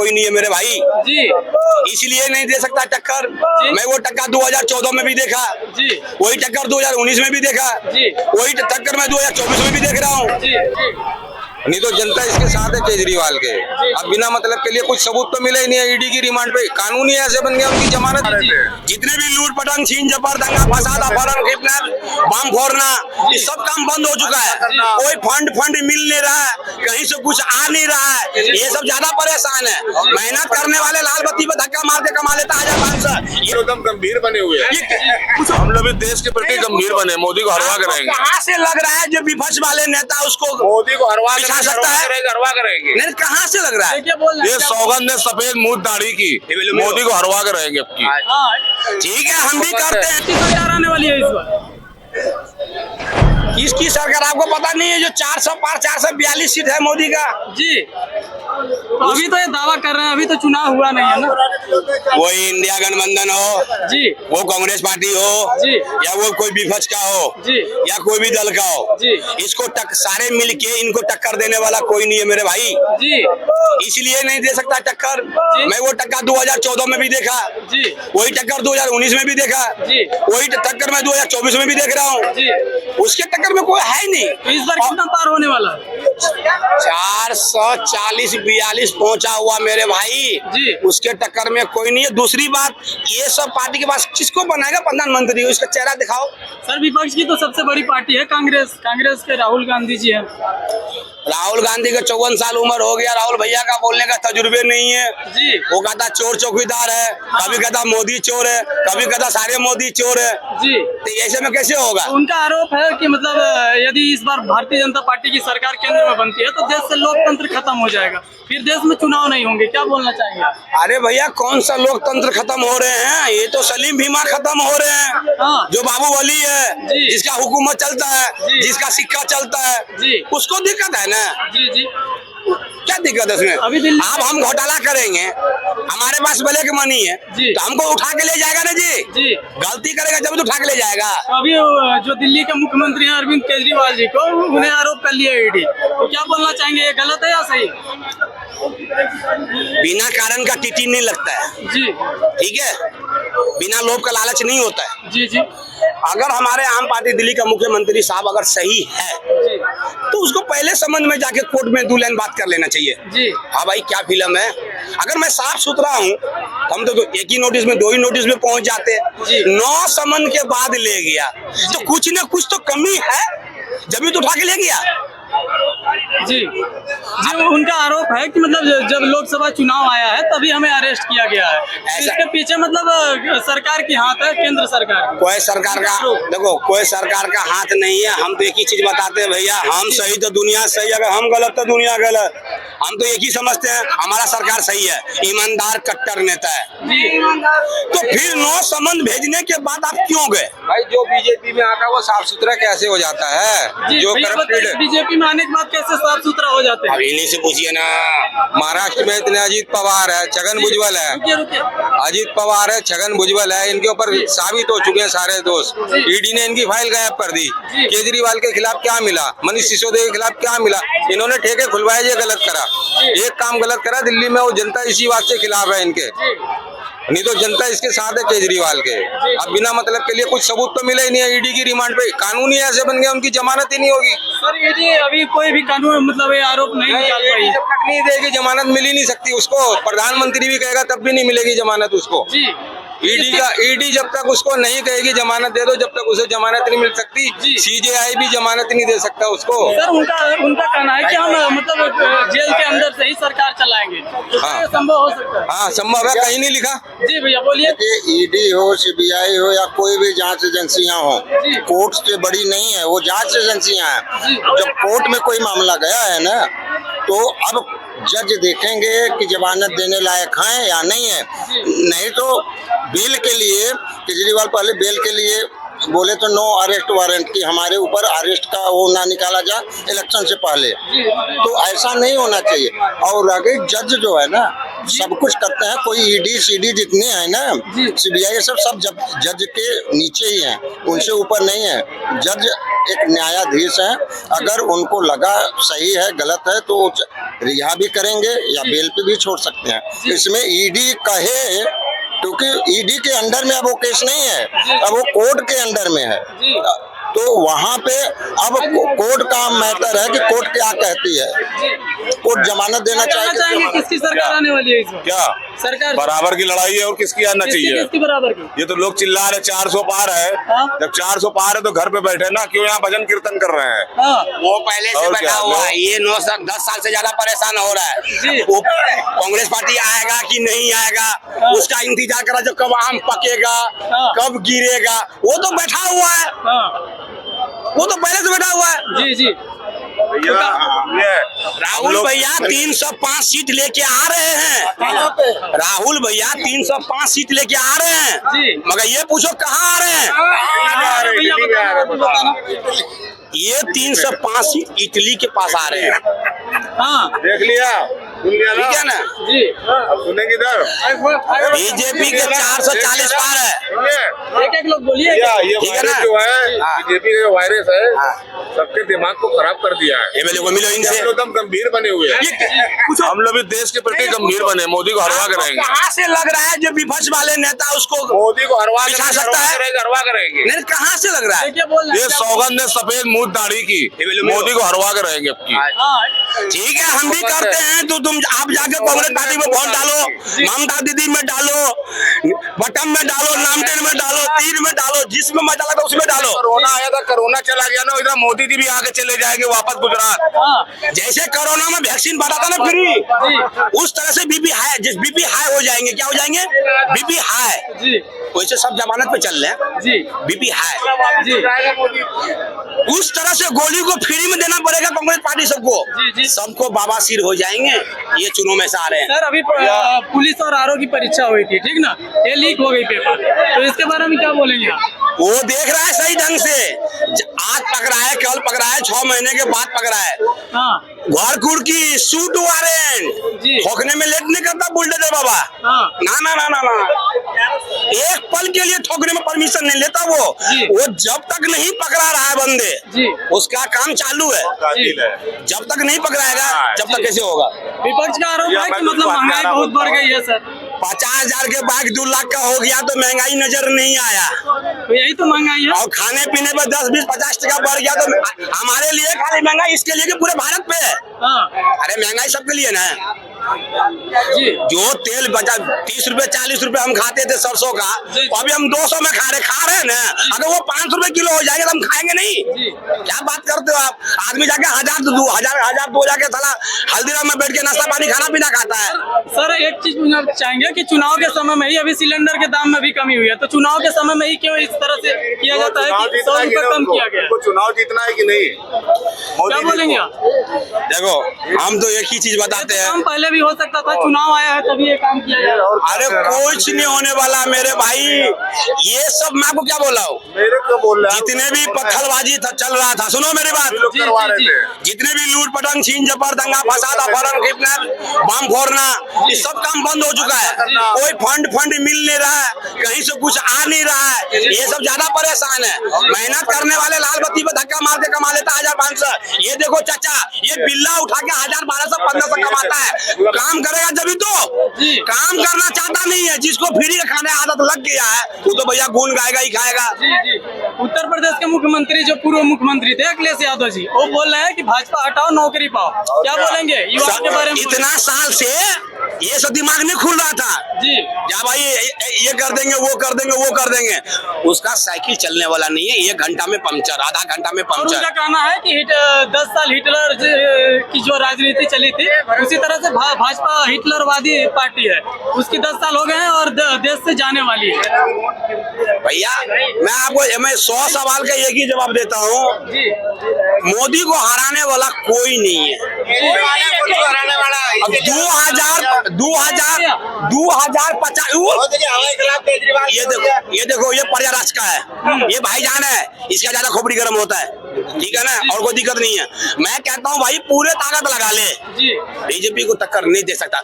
कोई नहीं है मेरे भाई जी, इसलिए नहीं दे सकता टक्कर। मैं वो टक्कर 2014 में भी देखा जी, वही टक्कर 2019 में भी देखा जी, वही टक्कर मैं 2024 में भी देख रहा हूँ। जी, जी, नहीं तो जनता इसके साथ है केजरीवाल के। अब बिना मतलब के लिए कुछ सबूत तो मिले ही नहीं है। ईडी की रिमांड पे कानूनी ऐसे बन गया उनकी जमानत। जितने भी लूट पटन छीन झपट दंगा फसाद अपहरण किडनैप बम फोड़ना ये सब काम बंद हो चुका है। कोई फंड मिल नहीं रहा है, कहीं से कुछ आ नहीं रहा है, ये सब ज्यादा परेशान है। मेहनत करने वाले लाल बत्ती पे धक्का मार के कमा लेता 1500। एकदम गंभीर बने हुए हैं। हम लोग भी देश के प्रति गंभीर बने, मोदी को हरवा करेंगे। कहाँ से लग रहा है जो विपक्ष वाले नेता उसको मोदी को हरवा सकता है? हरवा करेंगे। नहीं कहाँ से लग रहा है? क्या बोल रहे ये हैं? सौगंध ने सफेद मुंह दाढ़ी की मोदी को हरवा कर रहेंगे अब की। हाँ, ठीक है हम भी करते हैं। किसकी सरकार आने वाली है इस बार? किसकी सरकार आपको पता नहीं है? जो 400 पार 442 सीट है मोदी का। जी, अभी तो ये दावा कर रहे हैं, अभी तो चुनाव हुआ नहीं है ना। वो इंडिया गठबंधन हो, जी, वो कांग्रेस पार्टी हो, जी, या वो कोई विपक्ष का हो, जी, या कोई भी दल का हो, जी, इसको सारे मिलके इनको टक्कर देने वाला कोई नहीं है मेरे भाई। जी, इसलिए नहीं दे सकता टक्कर। जी। मैं वो टक्कर 2014 में भी देखा जी, वही टक्कर 2019 में भी देखा जी, वही टक्कर मैं 2024 में भी देख रहा हूँ। जी, उसके टक्कर में कोई है ही नहीं। तो इस बार कितना पार होने वाला है? 440-42 पहुंचा हुआ मेरे भाई जी। उसके टक्कर में कोई नहीं है। दूसरी बात, ये सब पार्टी के पास किसको बनाएगा प्रधानमंत्री? उसका चेहरा दिखाओ। सर, विपक्ष की तो सबसे बड़ी पार्टी है कांग्रेस। कांग्रेस के राहुल गांधी जी हैं। राहुल गांधी का 54 साल उम्र हो गया। राहुल भैया का बोलने का तजुर्बे नहीं है। जी, वो कहता चोर चौकीदार है, कभी कहता मोदी चोर है, कभी कहता सारे मोदी चोर है। जी, तो ऐसे में कैसे होगा? तो उनका आरोप है कि मतलब यदि इस बार भारतीय जनता पार्टी की सरकार केंद्र में बनती है तो देश से लोकतंत्र खत्म हो जाएगा, फिर देश में चुनाव नहीं होंगे। क्या बोलना चाहेंगे? अरे भैया कौन सा लोकतंत्र खत्म हो रहे हैं? ये तो सलीम भीमा खत्म हो रहे हैं। हाँ, जो बाबूवली है, जी। जिसका हुकूमत चलता है, जी। जिसका सिक्का चलता है, जी, उसको दिक्कत है ना। जी, जी, क्या दिक्कत है उसमें? अभी दिल्ली- अब हम घोटाला करेंगे, हमारे पास ब्लैक मनी है, जी। तो हमको उठा के ले जाएगा ना जी। जी। गलती करेगा जब तो उठा के ले जाएगा। तो अभी जो दिल्ली के मुख्यमंत्री हैं अरविंद केजरीवाल जी को, उन्हें आरोप कर लिया ईडी, तो क्या बोलना चाहेंगे? ये गलत है या सही? बिना कारण का टीटी नहीं लगता है, जी, ठीक है? बिना लोभ का लालच नहीं होता है। जी, जी, अगर हमारे आम पार्टी दिल्ली का मुख्यमंत्री साहब अगर सही है जी, तो उसको पहले संबंध में जाके कोर्ट में 2 लाइन बात कर लेना चाहिए। जी, हाँ भाई क्या फिल्म है? अगर मैं साफ सुथरा हूँ हम तो एक ही नोटिस में 2 ही नोटिस में पहुंच जाते। जी। 9 समन के बाद ले गया तो कुछ न कुछ तो कमी है, जब भी तो उठा के ले गया। जी, जी, उनका आरोप है कि मतलब जब लोकसभा चुनाव आया है तभी हमें अरेस्ट किया गया है। इसके पीछे मतलब सरकार की हाथ है, केंद्र सरकार की। कोई सरकार का देखो, कोई सरकार का हाथ नहीं है। हम तो एक ही चीज बताते हैं भैया, हम सही तो दुनिया सही, अगर हम गलत तो दुनिया गलत। हम तो एक ही समझते हैं हमारा सरकार सही है, ईमानदार कट्टर नेता है। जी, तो फिर 9 समन भेजने के बाद आप क्यों गए? भाई जो बीजेपी में आता है वो साफ सुथरा कैसे हो जाता है? जी, जो भैया करप्टेड बताइए, बीजेपी में आने के बाद कैसे साफ सुथरा हो जाते हैं? अब इन्हीं से पूछिए ना। महाराष्ट्र में इतने अजीत पवार है, छगन भुजबल है, रुकिए, रुकिए, अजीत पवार है, छगन भुजबल है, इनके ऊपर साबित हो चुके हैं सारे दोष। ईडी ने इनकी फाइल गायब कर दी। केजरीवाल के खिलाफ क्या मिला? मनीष सिसोदिया के खिलाफ क्या मिला? इन्होंने ठेके खुलवाए, ये गलत करा, एक काम गलत करा दिल्ली में, वो जनता इसी बात से खिलाफ है इनके। नहीं तो जनता इसके साथ है केजरीवाल के। अब बिना मतलब के लिए कुछ सबूत तो मिले ही नहीं है। ईडी की रिमांड पे कानूनी ऐसे बन गया उनकी जमानत ही नहीं होगी। सर, ईडी अभी कोई भी कानून मतलब ये आरोप नहीं निकाल पाई। जब तक नहीं देगी जमानत मिल ही नहीं सकती उसको। प्रधानमंत्री भी कहेगा तब भी नहीं मिलेगी जमानत उसको। जी, ईडी जब तक उसको नहीं कहेगी जमानत दे दो, जब तक उसे जमानत नहीं मिल सकती। जी। सीजेआई भी जमानत नहीं दे सकता उसको। सर, उनका कहना है कि हम मतलब जेल के अंदर से ही सरकार चलाएंगे, तो हाँ। ये संभव हो सकता है? हाँ संभव है, कहीं नहीं लिखा। जी भैया बोलिए। ईडी हो, सीबीआई हो या कोई भी जांच एजेंसियां हो, जी। कोर्ट से बड़ी नहीं है, वो जांच एजेंसियां हैं। जी। जब कोर्ट में कोई मामला गया है ना, तो अब जज देखेंगे कि जमानत देने लायक हैं या नहीं है। नहीं तो बेल के लिए केजरीवाल पहले बेल के लिए बोले तो नो अरेस्ट वारंट की हमारे ऊपर अरेस्ट का वो ना निकाला जाए इलेक्शन से पहले। तो ऐसा नहीं होना चाहिए। और आगे जज जो है ना सब कुछ करते हैं, कोई ईडी सीडी जितने हैं ना, सीबीआई सब जज के नीचे ही हैं, उनसे ऊपर नहीं है। जज एक न्यायाधीश हैं, अगर उनको लगा सही है गलत है तो वो रिहा भी करेंगे या बेल पे भी छोड़ सकते हैं। इसमें ईडी कहे, क्योंकि ईडी के अंडर में अब वो केस नहीं है, अब वो कोर्ट के अंडर में है, तो वहाँ पे अब कोर्ट का मैटर है कि कोर्ट क्या कहती है। कोर्ट जमानत देना चाहेंगे किसकी सरकार आने वाली है इसमें? क्या सरकार बराबर की लड़ाई है और किसकी आना चाहिए? किसकी बराबर की? ये तो लोग चिल्ला रहे 400 पार है। हाँ? जब 400 पार है तो घर पे बैठे ना, क्यों यहाँ भजन कीर्तन कर रहे हैं? हाँ। वो पहले से और बैठा क्या? हुआ है, ये 9-10 साल से ज्यादा परेशान हो रहा जी। है। वो कांग्रेस पार्टी आएगा कि नहीं आएगा, उसका इंतजार करा जो कब आम पकेगा, हाँ। कब गिरेगा। वो तो बैठा हुआ है, हाँ। वो तो पहले से बैठा हुआ है। जी जी। राहुल भैया 305 सीट लेके आ रहे हैं। राहुल भैया 305 सीट लेके आ रहे हैं, जी। मगर ये पूछो कहाँ आ रहे हैं? भैया बताना। ये 305 सीट इटली के पास आ रहे हैं। हाँ। देख लिया, सुन लिया ठीक है ना? जी। अब सुनेंगे इधर। बीजेपी के 440 पार है। एक लोग बोलिए। ये ठीक है वायरस ना? जो है, हाँ। बीजेपी का जो वायरस है, हाँ। सबके दिमाग को खराब कर दिया है। ये मेरे को मिलो इनसे। हम लोग एकदम गंभीर बने हुए हैं। हम लोग भी देश के प्रति गंभीर बने, मोदी को हरवा आपको करेंगे। कहाँ से लग रहा है जो विपक्ष वाले नेता उसको मोदी को हरवा पिछा सकता है? हरवा करेंगे। नहीं, कहाँ से लग रहा है? क्या बोल रहे ये हैं? सौगंध है सफेद मुंह दाढ़ी की, मोदी को हरवा के रहेंगे अब की। हाँ। ठीक है, हम भी करते हैं तो तुम आप जाके कांग्रेस पार्टी में वोट डालो, ममता दीदी में डालो, बटन में डालो, नामटेन में डालो, तीर में डालो, जिसमें मजा लगा उसमें डालो। कोरोना आया था, कोरोना चला गया ना, इधर मोदी जी भी आगे चले जाएंगे वापस गुजरात। हाँ। जैसे कोरोना में वैक्सीन बना था ना फ्री, उस तरह से बीपी हाई, जिस बीपी हाई हो जाएंगे, क्या हो जाएंगे? BP high. जी वैसे सब जमानत पे चल रहे हैं, जी बीपी हाई। जी। उस तरह से गोली को फ्री में देना पड़ेगा कांग्रेस पार्टी सबको। जी, जी। सबको बाबासीर हो जाएंगे। ये चुनाव में से आ रहे हैं। सर अभी पुलिस और आरओ की परीक्षा हुई थी, ठीक ना? ये लीक हो गई पेपर, तो इसके बारे में क्या बोलेंगे आप? वो देख रहा है सही ढंग से, आज पकड़ा है, कल पकड़ा है, 6 महीने के बाद पकड़ा है। हाँ। घर कुर्की सूट वारंट जी। ठोकने में लेट नहीं करता बुलडोजर बाबा। हाँ। ना ना ना ना ना, एक पल के लिए ठोकने में परमिशन नहीं लेता वो। जी। वो जब तक नहीं पकड़ा रहा है बंदे, जी। उसका काम चालू है। जब तक नहीं पकड़ाएगा, जब तक कैसे होगा? विपक्ष का आरोप है कि मतलब महंगाई बहुत बढ़ गई है सर। 50,000 के बाइक 2 लाख का हो गया तो महंगाई नजर नहीं आया, तो यही तो महंगाई है। और खाने पीने पर 10, 20, 50 टका बढ़ गया तो हमारे लिए खाली महंगाई इसके लिए कि पूरे भारत पे है। हाँ। अरे महंगाई सबके लिए ना। जी। जो तेल बचा 30 रुपए 40 रुपए हम खाते थे सरसों का, जी। तो अभी हम 200 में खा रहे हैं ना। अगर वो 500 रुपए किलो हो जाएगा तो हम खाएंगे नहीं। जी। क्या बात करते हो आप? आदमी जाके 1000 दो जाके साला हल्दीराम में बैठ के नाश्ता पानी खाना पीना खाता है। सर एक चीज पूछना चाहेंगे कि चुनाव के समय में ही अभी सिलेंडर के दाम में भी कमी हुई है, तो चुनाव के समय में ही क्यों इस तरह से किया जाता है कि 100 रुपए कम किया गया है? चुनाव जीतना है कि नहीं? क्या बोलेंगे आप? देखो, हम तो एक ही चीज बताते हैं, काम पहले भी हो सकता था, चुनाव आया है तभी ये काम किया जा रहा है। अरे कुछ नहीं होने वाला मेरे भाई। ये सब मैं आपको क्या बोला हूँ, मेरे को बोल रहा है, जितने भी पत्थरबाजी चल रहा था, सुनो मेरी बात, लोग करवा रहे थे। जितने भी लूट पटंग छीन झपट दंगा फसाद अपहरण किडनैप बम फोड़ना, ये सब काम बंद हो चुका है। कोई फंड मिल नहीं रहा है, कहीं से कुछ आ नहीं रहा है। ये सब ज्यादा परेशान है। मेहनत करने वाले लाल बत्ती पे धक्का मार के कमा लेता 1500। ये देखो चाचा, ये बिल्ला उठा के 1000, 1200, 1500 कमाता है। काम करेगा जब तो काम करना चाहता नहीं है। जिसको फ्री का खाने आदत लग गया है वो तो भैया गुण गाएगा ही खाएगा। जी जी। उत्तर प्रदेश के मुख्यमंत्री जो पूर्व मुख्यमंत्री थे अखिलेश यादव जी, वो बोल रहे हैं कि भाजपा हटाओ नौकरी पाओ। क्या बोलेंगे युवाओं के बारे में? इतना साल से ये सब दिमाग नहीं खुल रहा था जी। या भाई ये कर देंगे, वो कर देंगे, वो कर देंगे। उसका साइकिल चलने वाला नहीं है। 1 घंटा में पंचर, आधा घंटा में और उनका पंचर। कहना है कि 10 साल हिटलर की जो राजनीति चली थी, उसी तरह से भाजपा हिटलरवादी पार्टी है, उसकी 10 साल हो गए हैं और देश से जाने वाली है। भैया मैं 100 सवाल का एक ही जवाब देता हूँ, जी। मोदी को हराने वाला कोई नहीं है। अब 2050 ये देखो ये पर्या राज का है, ये भाईजान है, इसका ज्यादा खोपड़ी गर्म होता है, ठीक है ना, और कोई दिक्कत नहीं है। मैं कहता हूँ भाई पूरे ताकत लगा ले, जी। बीजेपी को टक्कर नहीं दे सकता।